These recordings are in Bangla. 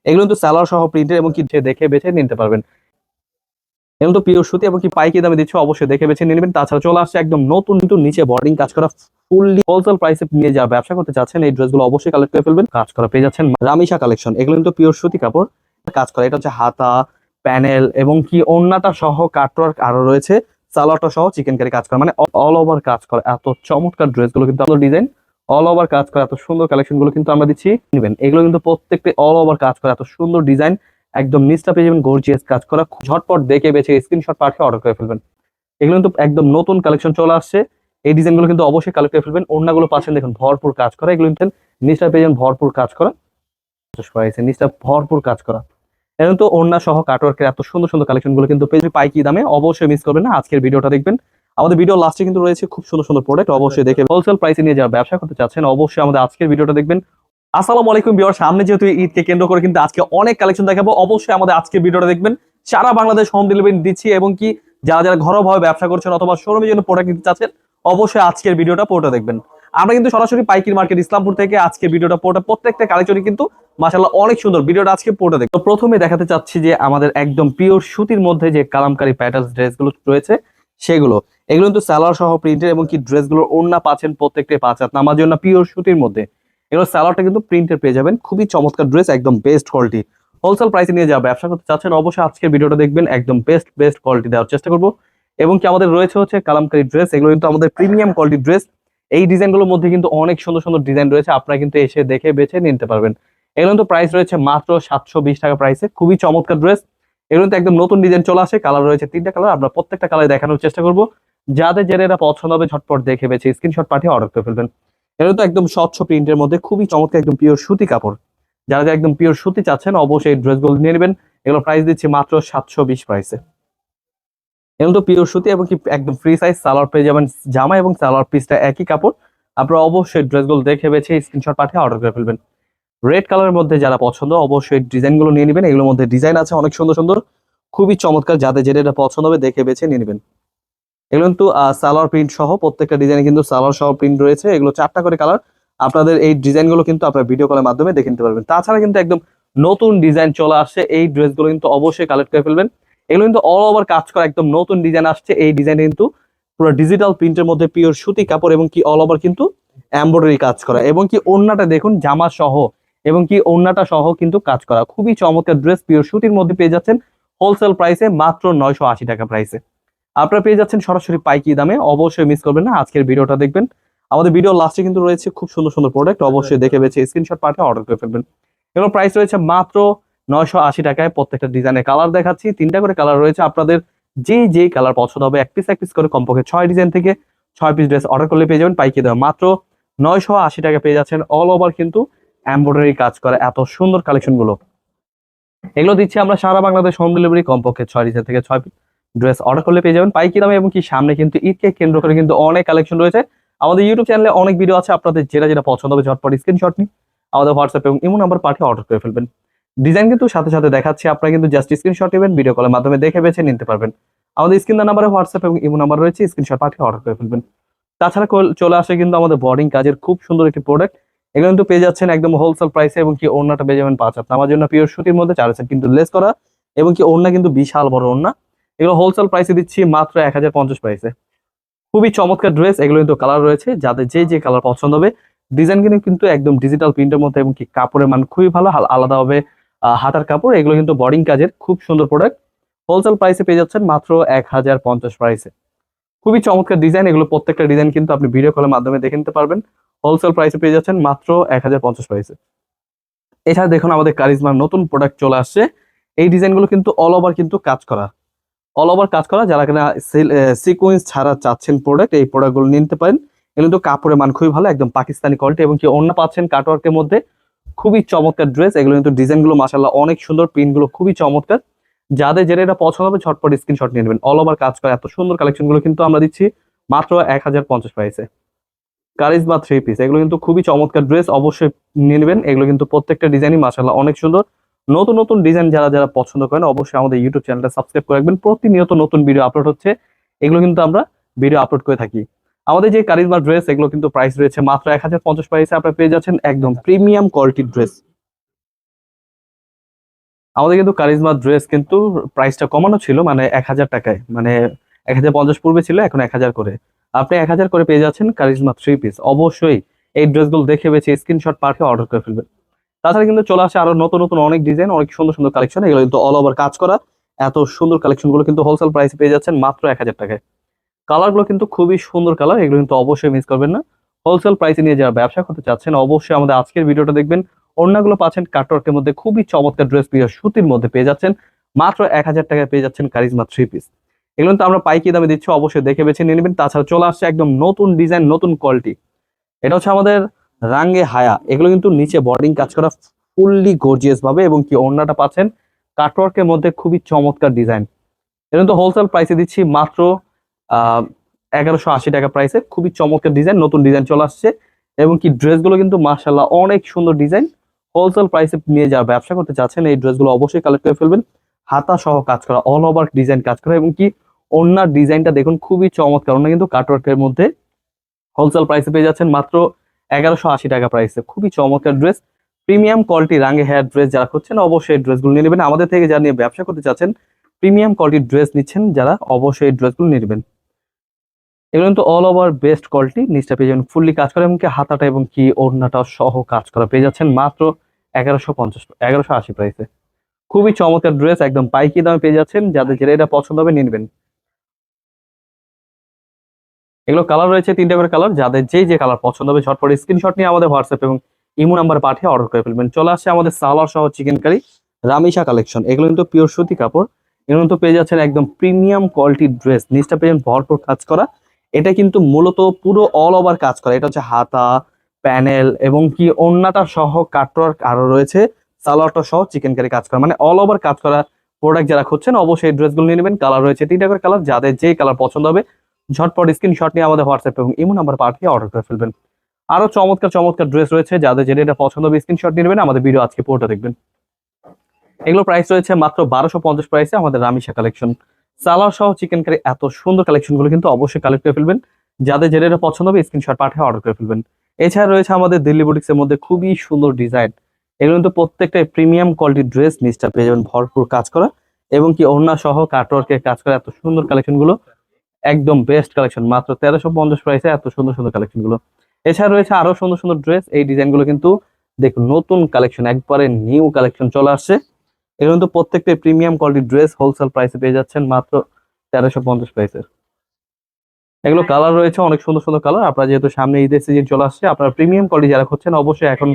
এগুলো কিন্তু সালোয়ার সহ প্রিন্টের এবং কি দেখে বেছে নিতে পারবেন। এবং তো পিওর সুতি এবং কি পাইকারি দামে দিচ্ছে, অবশ্যই দেখে বেছে নিয়ে নেবেন। তাছাড়া চলে আসছে একদম নতুন কিন্তু নিচে বর্ডিং কাজ করা ফুললি হোলসেল প্রাইসে নিয়ে যারা ব্যবসা করতে চাচ্ছেন এই ড্রেসগুলো অবশ্যই কালেক্ট করে ফেলবেন। কাজ করা পেয়ে যাচ্ছেন রামিশা কালেকশন, এগুলো কিন্তু পিওর সুতি কাপড় কাজ করা। এটা হচ্ছে হাতা, প্যানেল এবং কি ওড়নাটা সহ কাটওয়ার্ক, আরো রয়েছে সালোয়ারটা সহ চিকেন কারি কাজ করা, মানে অল ওভার কাজ করা। এত চমৎকার ড্রেসগুলো কিন্তু আমাদের ডিজাইন অল ওভার কাজ করা, এত সুন্দর কালেকশন গুলো কিন্তু আমরা দিচ্ছি নেবেন। এগুলো কিন্তু প্রত্যেকটা অল ওভার কাজ করা, এত সুন্দর ডিজাইন, একদম নিচটা পেয়ে যাবেন গর্জিয়াস কাজ করা। ঝটপট দেখে বেছে স্ক্রিনশট পাঠিয়ে অর্ডার করে ফেলবেন। এগুলো কিন্তু একদম নতুন কালেকশন চলে আসছে, এই ডিজাইনগুলো কিন্তু অবশ্যই কালেক্ট করে ফেলবেন। ওড়নাগুলো পাচ্ছেন দেখুন ভরপুর কাজ করা, এগুলো কিন্তু নিচটা পেয়ে যাবেন ভরপুর কাজ করা, নিচটা ভরপুর কাজ করা। এখন তো ওড়না সহ কাটওয়ার্কের এত সুন্দর সুন্দর কালেকশন গুলো কিন্তু পেয়ে পাইকারি দামে, অবশ্যই মিস করবেন না। আজকের ভিডিওটা দেখবেন, আমাদের ভিডিও লাস্টে কিন্তু রয়েছে খুব সুন্দর সুন্দর প্রোডাক্ট, অবশ্যই দেখে হোলসেল প্রাইসে নিয়ে যারা ব্যবসা করতে চাচ্ছেন অবশ্যই আমাদের আজকের ভিডিওটা দেখবেন। আসসালামু আলাইকুম ভিউয়ার, সামনে যেহেতু ঈদকে কেন্দ্র করে কিন্তু আজকে অনেক কালেকশন দেখাবো, অবশ্যই আমাদের আজকের ভিডিওটা দেখবেন। সারা বাংলাদেশ হোম ডেলিভারি দিচ্ছি এবং কি যারা যারা ঘরোয়াভাবে ব্যবসা করছেন অথবা শোরুমের জন্য প্রোডাক্ট নিতে চাচ্ছেন অবশ্যই আজকের ভিডিওটা পুরোটা দেখবেন। আমরা কিন্তু সরাসরি পাইকারি মার্কেট ইসলামপুর থেকে আজকে ভিডিওটা পুরোটা, প্রত্যেকটা কালেকশনই কিন্তু মাশাআল্লাহ অনেক সুন্দর। ভিডিওটা আজকে পুরোটা দেখবো। প্রথমে দেখাতে চাচ্ছি যে আমাদের একদম পিওর সুতির মধ্যে যে কালামকারী প্যাটার্ন ড্রেসগুলো রয়েছে সেগুলো, এগুলো কিন্তু সালোয়ার সহ প্রিন্টের এবং কি ড্রেসগুলোর ওড়না পাচ্ছেন প্রত্যেকটা 5 হাত নামার জন্য পিওর সুতির মধ্যে। এগুলো সালোয়ারটা কিন্তু প্রিন্টের পেয়ে যাবেন, খুবই চমৎকার ড্রেস, একদম বেস্ট কোয়ালিটি। হোলসেল প্রাইসে নিয়ে যা ব্যবসা করতে চাচ্ছেন অবশ্যই আজকের ভিডিওটা দেখবেন, একদম বেস্ট কোয়ালিটি দেওয়ার চেষ্টা করবো। এবং কি আমাদের রয়েছে হচ্ছে কালামকারী ড্রেস, এগুলো কিন্তু আমাদের প্রিমিয়াম কোয়ালিটির ড্রেস। এই ডিজাইনগুলোর মধ্যে কিন্তু অনেক সুন্দর সুন্দর ডিজাইন রয়েছে, আপনারা কিন্তু এসে দেখে বেছে নিতে পারবেন। এগুলো কিন্তু প্রাইস রয়েছে মাত্র 720 টাকা প্রাইসে, খুবই চমৎকার ড্রেস। এগুলো কিন্তু একদম নতুন ডিজাইন চলে আসে, কালার রয়েছে 3টা কালার, আমরা প্রত্যেকটা কালার দেখানোর চেষ্টা করবো। যাদের যেটা পছন্দ হবে ঝটপট দেখে বেছে স্ক্রিনশট পাঠিয়ে অর্ডার করে ফেলবেন। এটা তো একদম স্বচ্ছ প্রিন্টের মধ্যে খুবই চমৎকার, একদম পিওর সুতি কাপড়। যারা যারা একদম পিওর সুতি চাচ্ছেন অবশ্যই এই ড্রেসগুলো নিয়ে নেবেন। এগুলো প্রাইস দিচ্ছি মাত্র 720 প্রাইসে। এগুলো তো পিওর সুতি এবং কি একদম ফ্রি সাইজ, সালোয়ার পেয়ে যাবেন জামা এবং সালোয়ার পিসটা একই কাপড়। আপনারা অবশ্যই ড্রেসগুলো দেখে বেছে স্ক্রিনশট পাঠিয়ে অর্ডার করে ফেলবেন। রেড কালারের মধ্যে যারা পছন্দ অবশ্যই ডিজাইনগুলো নিয়ে নেবেন। এগুলোর মধ্যে ডিজাইন আছে অনেক সুন্দর সুন্দর, খুবই চমৎকার, যাদের যেটা পছন্দ হবে দেখে বেছে নিয়ে নেবেন। এগুলো কিন্তু সালোয়ার প্রিন্ট সহ, প্রত্যেকটা ডিজাইনে কিন্তু সালোয়ার সহ প্রিন্ট রয়েছে। এগুলো 4টা করে কালার, আপনাদের এই ডিজাইনগুলো কিন্তু আপনারা ভিডিও কলের মাধ্যমে দেখে নিতে পারবেন। তাছাড়া কিন্তু একদম নতুন ডিজাইন চলে আসছে, এই ড্রেসগুলো কিন্তু অবশ্যই কালেক্ট করে ফেলবেন। এগুলো কিন্তু অল ওভার কাজ করা, একদম নতুন ডিজাইন আসছে। এই ডিজাইন কিন্তু পুরো ডিজিটাল প্রিন্টের মধ্যে পিওর সুতি কাপড় এবং কি অল ওভার কিন্তু এমব্রয়ডারি কাজ করা, এবং কি ওড়নাটা দেখুন জামা সহ এবং কি ওড়নাটা সহ কিন্তু কাজ করা, খুবই চমৎকার ড্রেস পিওর সুতির মধ্যে পেয়ে যাচ্ছেন হোলসেল প্রাইসে মাত্র 980 টাকা প্রাইসে। আপনারা পেয়ে যাচ্ছেন সরাসরি পাইকারি দামে, অবশ্যই মিস করবেন না। আজকের ভিডিওটা দেখবেন, আমাদের ভিডিও লাস্টে কিন্তু রয়েছে খুব সুন্দর সুন্দর প্রোডাক্ট, অবশ্যই দেখে বেছে স্ক্রিনশট পাঠিয়ে অর্ডার করে ফেলবেন। এগুলো প্রাইস রয়েছে মাত্র 980 টাকায়। প্রত্যেকটা ডিজাইনের কালার দেখাচ্ছি, 3টা করে কালার রয়েছে। আপনাদের যে কালার পছন্দ হবে এক পিস করে কমপক্ষে 6 ডিজাইন থেকে 6 পিস ড্রেস অর্ডার করলে পেয়ে যাবেন পাইকারি দামে মাত্র 980 টাকা। পেয়ে যাচ্ছেন অল ওভার কিন্তু এমব্রয়ডারি কাজ করা এত সুন্দর কালেকশন গুলো। এগুলো দিচ্ছি আমরা সারা বাংলাদেশ হোম ডেলিভারি, কমপক্ষে 6 ডিজাইন থেকে 6 পিস ড্রেস অর্ডার করলে পেয়ে যাবেন পাইকারি দামে। এবং কি সামনে কিন্তু ঈদকে কেন্দ্র করে কিন্তু অনেক কালেকশন রয়েছে। আমাদের ইউটিউব চ্যানেলে অনেক ভিডিও আছে, আপনাদের যেটা পছন্দ হবে ঝটপট স্ক্রিনশট নিয়ে আমাদের হোয়াটসঅ্যাপ এবং ইমো নাম্বার পাঠিয়ে অর্ডার করে ফেলবেন। ডিজাইন কিন্তু সাথে সাথে দেখাচ্ছি, আপনারা কিন্তু জাস্ট স্ক্রিনশট নেবেন, ভিডিও কলের মাধ্যমে দেখে বেছে নিতে পারবেন। আমাদের স্ক্রিন নাম্বারে হোয়াটসঅ্যাপ এবং ইমো নাম্বার রয়েছে, স্ক্রিনশট পাঠিয়ে অর্ডার করে ফেলবেন। তাছাড়া চলে আসে কিন্তু আমাদের বোর্ডিং কাজের খুব সুন্দর একটি প্রোডাক্ট, এগুলো কিন্তু পেয়ে যাচ্ছেন একদম হোলসেল প্রাইসে। এবং কি ওড়নাটা পেয়ে যাবেন 5 হাত আমার জন্য পিওর সুতির মধ্যে 4 হাত কিন্তু লেস করা, এবং কি ওড়না কিন্তু বিশাল বড় ওড়না। এগুলো হোলসেল প্রাইসে দিচ্ছি মাত্র 1050 প্রাইসে। খুবই চমৎকার ড্রেস, এগুলো কিন্তু কালার রয়েছে, যাদের যে কালার পছন্দ হবে। ডিজাইন কিন্তু একদম ডিজিটাল প্রিন্টের মধ্যে, এবং কি কাপড়ের মান খুবই ভালো, আলাদা হবে হাতার কাপড়। এগুলো কিন্তু বোর্ডিং কাজের খুব সুন্দর প্রোডাক্ট, হোলসেল প্রাইসে পেয়ে যাচ্ছেন মাত্র 1050 প্রাইসে। খুবই চমৎকার ডিজাইন, এগুলো প্রত্যেকটা ডিজাইন কিন্তু আপনি ভিডিও কলের মাধ্যমে দেখে নিতে পারবেন। হোলসেল প্রাইসে পেয়ে যাচ্ছেন মাত্র 1050 প্রাইসে। এছাড়া দেখুন আমাদের কারিজমার নতুন প্রোডাক্ট চলে আসছে, এই ডিজাইনগুলো কিন্তু অল ওভার কিন্তু কাজ করা, অল ওভার কাজ করা। যারা কিনা সিকোয়েন্স ছাড়া চাচ্ছেন প্রোডাক্ট, এই প্রোডাক্টগুলো নিতে পারেন। এগুলো কিন্তু কাপড়ের মান খুবই ভালো, একদম পাকিস্তানি কোয়ালিটি, এবং কি ওড়না পাচ্ছেন কাটওয়ার্কের মধ্যে, খুবই চমৎকার ড্রেস। এগুলো কিন্তু ডিজাইনগুলো মাশাআল্লাহ অনেক সুন্দর, প্রিন্টগুলো খুবই চমৎকার। যাদের যেটা পছন্দ হবে ঝটপট স্ক্রিনশট নিয়ে নেবেন। অল ওভার কাজ করা এত সুন্দর কালেকশনগুলো কিন্তু আমরা দিচ্ছি মাত্র 1050 প্রাইসে। কারিজমা 3 পিস, এগুলো কিন্তু খুবই চমৎকার ড্রেস, অবশ্যই নিয়ে নেবেন। এগুলো কিন্তু প্রত্যেকটা ডিজাইনই মাশাআল্লাহ অনেক সুন্দর। নতুন নতুন ডিজাইন যারা পছন্দ করেন অবশ্যই আমাদের ইউটিউব চ্যানেলটা সাবস্ক্রাইব করে রাখবেন, প্রতিনিয়ত নতুন ভিডিও আপলোড হচ্ছে, এগুলো কিন্তু আমরা ভিডিও আপলোড করে থাকি। আমাদের যে কারিজমা ড্রেস, এগুলো কিন্তু প্রাইস রয়েছে মাত্র 1050 প্রাইসে। আপনারা পেয়ে যাচ্ছেন একদম প্রিমিয়াম কোয়ালিটির ড্রেস। আমাদের কিন্তু কারিজমা ড্রেস কিন্তু প্রাইসটা কমানো ছিল, মানে 1000 টাকায়, মানে 1050 পূর্বে ছিল, এখন 1000 করে। আপনি 1000 করে পেয়ে যাচ্ছেন কারিজমা 3 পিস। অবশ্যই এই ড্রেসগুলো দেখে বেছে স্ক্রিনশট পাঠিয়ে অর্ডার করে ফেলবেন। তাছাড়া কিন্তু চলে আসে আরো নতুন নতুন অনেক ডিজাইন, অনেক সুন্দর সুন্দর কালেকশন। এগুলো কিন্তু অল ওভার কাজ করা। এত সুন্দর কালেকশন গুলো কিন্তু হোলসেল প্রাইসে পেয়ে যাচ্ছেন মাত্র 1000 টাকায়। কালার গুলো কিন্তু খুবই সুন্দর কালার, এগুলো কিন্তু অবশ্যই মিস করবেন না। হোলসেল প্রাইসে নিয়ে যারা ব্যবসা করতে চাচ্ছেন অবশ্যই আমাদের আজকের ভিডিওটা দেখবেন। ওড়নাগুলো পাচ্ছেন কাটওয়ার্কের মধ্যে, খুবই চমৎকার ড্রেস পিওর সুতির মধ্যে পেয়ে যাচ্ছেন মাত্র 1000 টাকায় পেয়ে যাচ্ছেন কারিজমা 3 পিস। এগুলো তো আমরা পাইকারি দামে দিচ্ছি, অবশ্যই দেখে বেছে নিয়ে নেবেন। তাছাড়া চলে আসছে একদম নতুন ডিজাইন, নতুন কোয়ালিটি। এটা হচ্ছে আমাদের রাঙ্গে হায়া। এগুলো কিন্তু নিচে বর্ডিং কাজ করা ফুললি গর্জিয়াস ভাবে, এবং কি ওড়নাটা পাচ্ছেন কাটওয়ার্কের মধ্যে, খুবই চমৎকার ডিজাইন। এটা কিন্তু হোলসেল প্রাইসে দিচ্ছি মাত্র 1180 টাকা প্রাইসে। খুবই চমৎকার ডিজাইন, নতুন ডিজাইন চলে আসছে, এবং কি ড্রেসগুলো কিন্তু মাশাআল্লাহ অনেক সুন্দর ডিজাইন। হোলসেল প্রাইসে নিয়ে যারা ব্যবসা করতে চাচ্ছেন এই ড্রেসগুলো অবশ্যই কালেক্ট করে ফেলবেন। হাতা সহ কাজ করা, অল ওভার ডিজাইন কাজ করা, এবং কি ওড়নার ডিজাইনটা দেখুন খুবই চমৎকার। ওড়না কিন্তু কাটওয়ার্কের মধ্যে হোলসেল প্রাইসে পেয়ে যাচ্ছেন মাত্র 1180 টাকা প্রাইসে। খুবই চমৎকার ড্রেস, প্রিমিয়াম কোয়ালিটি রাঙ্গে হেয়ার ড্রেস যারা করছেন অবশ্যই এই ড্রেসগুলো নিয়ে নেবেন। আমাদের থেকে যারা নিয়ে ব্যবসা করতে চাচ্ছেন, প্রিমিয়াম কোয়ালিটির ড্রেস নিচ্ছেন যারা, অবশ্যই এই ড্রেসগুলো নিয়ে নেবেন। এগুলো কিন্তু অল ওভার বেস্ট কোয়ালিটি, নিচটা পেয়ে যাবেন ফুললি কাজ করা, এবং কি হাতাটা এবং কি ওড়নাটা সহ কাজ করা পেয়ে যাচ্ছেন মাত্র 1180 প্রাইসে। খুবই চমৎকার ড্রেস, একদম পাইকারি দামে পেয়ে যাচ্ছেন। যাদের যেটা এটা পছন্দ হবে নিয়ে নেবেন। এগুলো কালার রয়েছে 3টা করে কালার, যাদের যে কালার পছন্দ হবে ঝটপট স্ক্রিনশট নিয়ে আমাদের হোয়াটসঅ্যাপ এবং ইমো নাম্বার পাঠিয়ে অর্ডার করে ফেলবেন। চলে আসছে আমাদের সালোয়ার সহ চিকেন কারি রামিশা কালেকশন। এগুলো কিন্তু পিওর সুতি কাপড়। এগুলো কিন্তু পেয়ে যাচ্ছেন একদম প্রিমিয়াম কোয়ালিটির ড্রেস, নিচটা পেয়ে যাবেন ভরপুর কাজ করা। এটা কিন্তু মূলত পুরো অল ওভার কাজ করা। এটা হচ্ছে হাতা, প্যানেল, এবং কি ওড়নাটা সহ কাটওয়ার্ক, আরো রয়েছে সালোয়ারটা সহ চিকেন কারি কাজ করা, মানে অল ওভার কাজ করা প্রোডাক্ট যারা খুঁজছেন অবশ্যই এই ড্রেসগুলো নিয়ে নেবেন। কালার রয়েছে 3টা করে কালার, যাদের যে কালার পছন্দ হবে ঝটপট স্ক্রিনশট নিয়ে আমাদের হোয়াটসঅ্যাপ এবং ইমো নাম্বার পাঠিয়ে অর্ডার করে ফেলবেন। আরো চমৎকার চমৎকার ড্রেস রয়েছে, যাদের যেটা এটা পছন্দ হবে স্ক্রিনশট নিয়ে নেবেন। আমাদের ভিডিও আজকে পুরোটা দেখবেন। এগুলো প্রাইস রয়েছে মাত্র 1250 প্রাইসে আমাদের রামিশা কালেকশন। সালোয়ার সহ চিকেন কারি এত সুন্দর কালেকশন গুলো কিন্তু অবশ্যই কালেক্ট করে ফেলবেন। যাদের যেটা এটা পছন্দ হবে স্ক্রিনশট পাঠিয়ে অর্ডার করে ফেলবেন। এছাড়া রয়েছে আমাদের দিল্লি বুটিক্স এর মধ্যে খুবই সুন্দর ডিজাইন। এগুলো কিন্তু প্রত্যেকটা প্রিমিয়াম কোয়ালিটির ড্রেস, নিচটা পেয়ে যাবেন ভরপুর কাজ করা, এবং কি ওড়না সহ কাটওয়ার্কের কাজ করা। এত সুন্দর কালেকশন গুলো, একদম বেস্ট কালেকশন, মাত্র 1350 প্রাইসে এত সুন্দর সুন্দর কালেকশন গুলো। এছাড়া রয়েছে আরো সুন্দর সুন্দর ড্রেস। এই ডিজাইন গুলো কিন্তু দেখুন নতুন কালেকশন, একবারে নিউ কালেকশন চলে আসছে। এগুলো কিন্তু প্রত্যেকটা প্রিমিয়াম কোয়ালিটির ড্রেস, হোলসেল প্রাইসে পেয়ে যাচ্ছেন মাত্র 1350 প্রাইসে। এগুলো কালার রয়েছে অনেক সুন্দর সুন্দর কালার। আপনারা যেহেতু সামনে ঈদের সিজন চলে আসছে, আপনারা প্রিমিয়াম কোয়ালিটি যারা খুঁজছেন অবশ্যই এখন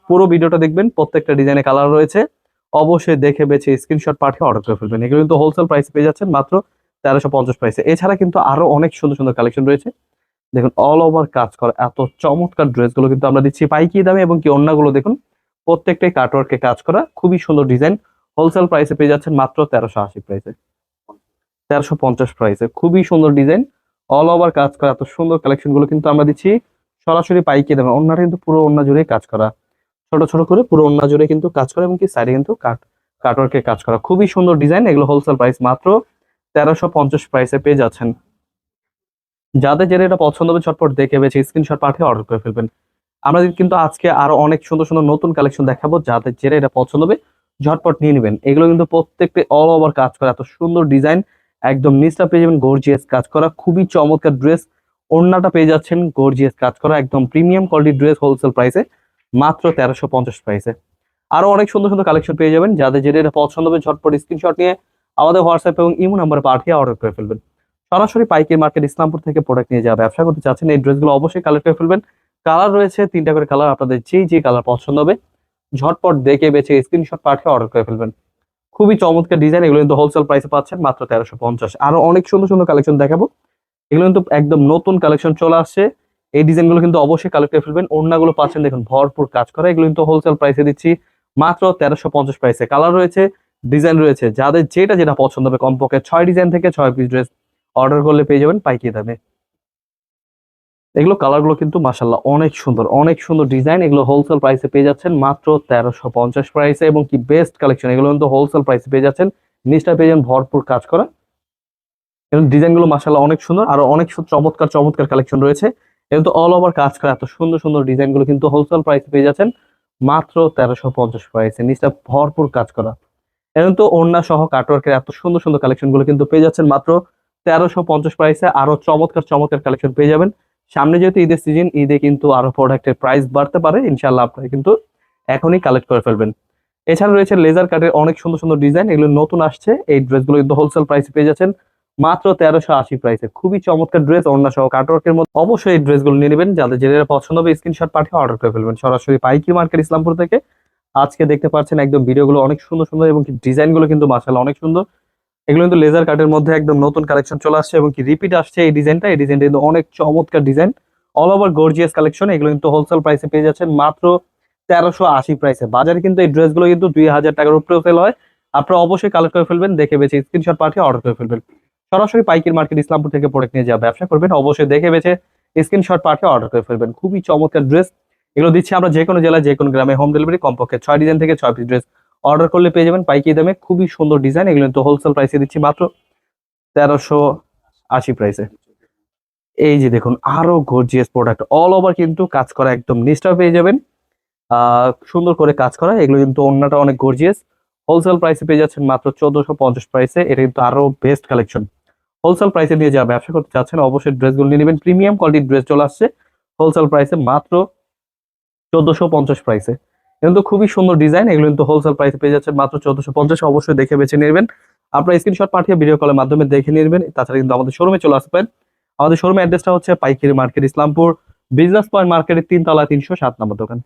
পুরো ভিডিওটা দেখবেন। প্রত্যেকটা ডিজাইনে কালার রয়েছে, অবশ্যই দেখে বেছে স্ক্রিনশট পাঠিয়ে অর্ডার করে ফেলবেন। এগুলো কিন্তু হোলসেল প্রাইসে পেয়ে যাচ্ছেন মাত্র 1350 প্রাইসে। এছাড়া কিন্তু আরো অনেক সুন্দর সুন্দর কালেকশন রয়েছে। দেখুন অল ওভার কাজ করা এত চমৎকার ড্রেস গুলো কিন্তু আমরা দিচ্ছি পাইকারি দামে, এবং কি অন্যগুলো দেখুন প্রত্যেকটাই কাটওয়ার্কে কাজ করা, খুবই সুন্দর ডিজাইন। হোলসেল প্রাইসে পেয়ে যাচ্ছেন মাত্র 1380 প্রাইসে, 1350 প্রাইসে। খুবই সুন্দর ডিজাইন, অল ওভার কাজ করা এত সুন্দর কালেকশন গুলো কিন্তু আমরা দিচ্ছি সরাসরি পাইকারি দামে। অন্যটা কিন্তু পুরো অন্য জুড়ে কাজ করা, ছোট ছোট করে পুরো অন্য জুড়ে কিন্তু কাজ করা, এবং কি সাইডে কিন্তু কাটওয়ার্কে কাজ করা, খুবই সুন্দর ডিজাইন। এগুলো হোলসেল প্রাইস মাত্র 1350 প্রাইসে পেয়ে যাচ্ছেন। যাদের যেটা এটা পছন্দ হবে ঝটপট দেখে বেছে স্ক্রিনশট পাঠিয়ে অর্ডার করে ফেলবেন। আমরা কিন্তু আজকে আরো অনেক সুন্দর সুন্দর নতুন কালেকশন দেখাবো, যাদের যেটা এটা পছন্দ হবে ঝটপট নিয়ে নেবেন। এগুলো কিন্তু প্রত্যেকটা অল ওভার কাজ করা, এত সুন্দর ডিজাইন, একদম নিচটা পেয়ে যাবেন গর্জিয়াস কাজ করা, খুবই চমৎকার ড্রেস। ওড়নাটা পেয়ে যাচ্ছেন গর্জিয়াস কাজ করা, একদম প্রিমিয়াম কোয়ালিটির ড্রেস হোলসেল প্রাইসে মাত্র 1350 প্রাইসে। আরো অনেক সুন্দর সুন্দর কালেকশন পেয়ে যাবেন, যাদের যেটা এটা পছন্দ হবে ঝটপট স্ক্রিনশট নিয়ে আমাদের হোয়াটসঅ্যাপ এবং ইমো নাম্বারে পাঠিয়ে অর্ডার করে ফেলবেন। সরাসরি পাইকারি মার্কেট ইসলামপুর থেকে প্রোডাক্ট নিয়ে যাওয়া ব্যবসা করতে চাচ্ছেন এই ড্রেসগুলো অবশ্যই কালেক্ট করে ফেলবেন। কালার রয়েছে 3টা করে কালার, আপনাদের যে কালার পছন্দ হবে ঝটপট দেখে বেছে স্ক্রিনশট পাঠিয়ে অর্ডার করে ফেলবেন। খুবই চমৎকার ডিজাইন, এগুলো কিন্তু হোলসেল প্রাইসে পাচ্ছেন মাত্র 1350। আরো অনেক সুন্দর সুন্দর কালেকশন দেখাবো, এগুলো কিন্তু একদম নতুন কালেকশন চলে আসছে। এই ডিজাইনগুলো কিন্তু অবশ্যই কালেক্ট করে ফেলবেন। ওড়নাগুলো পাচ্ছেন দেখুন ভরপুর কাজ করা, এগুলো কিন্তু হোলসেল প্রাইসে দিচ্ছি মাত্র 1350 প্রাইসে। কালার রয়েছে, ডিজাইন রয়েছে, যাদের যেটা পছন্দ হবে কমপক্ষে 6 ডিজাইন থেকে 6 পিস ড্রেস অর্ডার করলে পেয়ে যাবেন পাইকারি দামে। এগুলো কালার গুলো কিন্তু মাশাল্লাহ অনেক সুন্দর, অনেক সুন্দর ডিজাইন। এগুলো হোলসেল প্রাইসে পেয়ে যাচ্ছেন মাত্র 1350 প্রাইসে, এবং কি বেস্ট কালেকশন। এগুলো কিন্তু হোলসেল প্রাইসে পেয়ে যাচ্ছেন, নিচটা পেয়ে যাবেন ভরপুর কাজ করা, এবং ডিজাইন গুলো মাশাল্লাহ অনেক সুন্দর। আরো অনেক চমৎকার চমৎকার কালেকশন রয়েছে, এবং তো অল ওভার কাজ করা এত সুন্দর সুন্দর ডিজাইন গুলো কিন্তু হোলসেল প্রাইসে পেয়ে যাচ্ছেন মাত্র 1350 প্রাইসে, নিচটা ভরপুর কাজ করা। এখন তো ওড়না সহ কাটওয়ার্কের এত সুন্দর সুন্দর কালেকশন গুলো কিন্তু পেয়ে যাচ্ছেন মাত্র 1350 প্রাইসে। আরো চমৎকার চমৎকার কালেকশন পেয়ে যাবেন। সামনে যেহেতু ঈদের সিজন, ঈদে কিন্তু আরো প্রোডাক্টের প্রাইস বাড়তে পারে, ইনশাল্লাহ আপনারা কিন্তু এখনই কালেক্ট করে ফেলবেন। এছাড়া রয়েছে লেজার কাটের অনেক সুন্দর সুন্দর ডিজাইন, এগুলো নতুন আসছে। এই ড্রেসগুলো কিন্তু হোলসেল প্রাইসে পেয়ে যাচ্ছেন মাত্র 1380 প্রাইসে। খুবই চমৎকার ড্রেস, ওড়না সহ কাটওয়ার্কের মধ্যে। অবশ্যই এই ড্রেসগুলো নিয়ে নেবেন, যাদের যেটা পছন্দ হবে স্ক্রিনশট পাঠিয়ে অর্ডার করে ফেলবেন সরাসরি পাইকি মার্কেট ইসলামপুর থেকে। আজকে দেখতে পাচ্ছেন একদম ভিডিওগুলো অনেক সুন্দর সুন্দর এবং ডিজাইন গুলো কিন্তু মাশাআল্লাহ অনেক সুন্দর। এগুলো কিন্তু লেজার কাটের মধ্যে একদম নতুন কালেকশন চলে আসছে এবং কি রিপিট আসছে এই ডিজাইনটা কিন্তু অনেক চমৎকার design, all over gorgeous collection. এগুলো কিন্তু হোলসেল প্রাইসে পেয়ে যাচ্ছেন মাত্র 1380 প্রাইসে। বাজারে কিন্তু এই ড্রেসগুলো কিন্তু 2000 টাকার উপরেও সেল হয়। আপনারা অবশ্যই কালেক্ট করে ফেলবেন, দেখে বেছে স্ক্রিনশট পাঠিয়ে অর্ডার করে ফেলবেন। সরাসরি পাইকির মার্কেট ইসলামপুর থেকে প্রোডাক্ট নিয়ে যা ব্যবসা করবেন, অবশ্যই দেখে বেছে স্ক্রিনশট পাঠিয়ে অর্ডার করে ফেলবেন। খুবই চমৎকার ড্রেস, এগুলো দিচ্ছি আমরা যে কোনো জেলায় যে কোনো গ্রামে হোম ডেলিভারি। কমপক্ষে 6 ডিজাইন থেকে 6 পিস ড্রেস অর্ডার করলে পেয়ে যাবেন পাইকারি দামে খুবই সুন্দর ডিজাইন। এগুলো কিন্তু হোলসেল প্রাইসে দিচ্ছি মাত্র 1380 প্রাইসে। এই যে দেখুন আরো গর্জিয়াস প্রোডাক্ট, অল ওভার কিন্তু কাজ করা, একদম নিচটা পেয়ে যাবেন সুন্দর করে কাজ করা। এগুলো কিন্তু ওড়নাটা অনেক গর্জিয়াস, হোলসেল প্রাইসে পেয়ে যাচ্ছেন মাত্র 1450 প্রাইসে। এটা কিন্তু আরো বেস্ট কালেকশন। হোলসেল প্রাইসে নিয়ে যা ব্যবসা করতে চাচ্ছেন অবশ্যই ড্রেসগুলো নিয়ে নেবেন। প্রিমিয়াম কোয়ালিটির ড্রেস চলে আসছে হোলসেল প্রাইসে মাত্র 1450 প্রাইসে। কিন্তু খুবই সুন্দর ডিজাইন, এগুলো কিন্তু হোলসেল প্রাইসে পেয়ে যাচ্ছেন মাত্র 1450। অবশ্যই দেখে বেছে নেবেন। আপনারা স্ক্রিনশট পাঠিয়ে ভিডিও কলের মাধ্যমে দেখে নেবেন। তাছাড়া কিন্তু আমাদের শোরুমে চলে আসবেন। আমাদের শোরুমের অ্যাড্রেসটা হচ্ছে পাইকারি মার্কেট ইসলামপুর, বিজনেস পয়েন্ট মার্কেটের 3 তলা 307 নম্বর দোকান।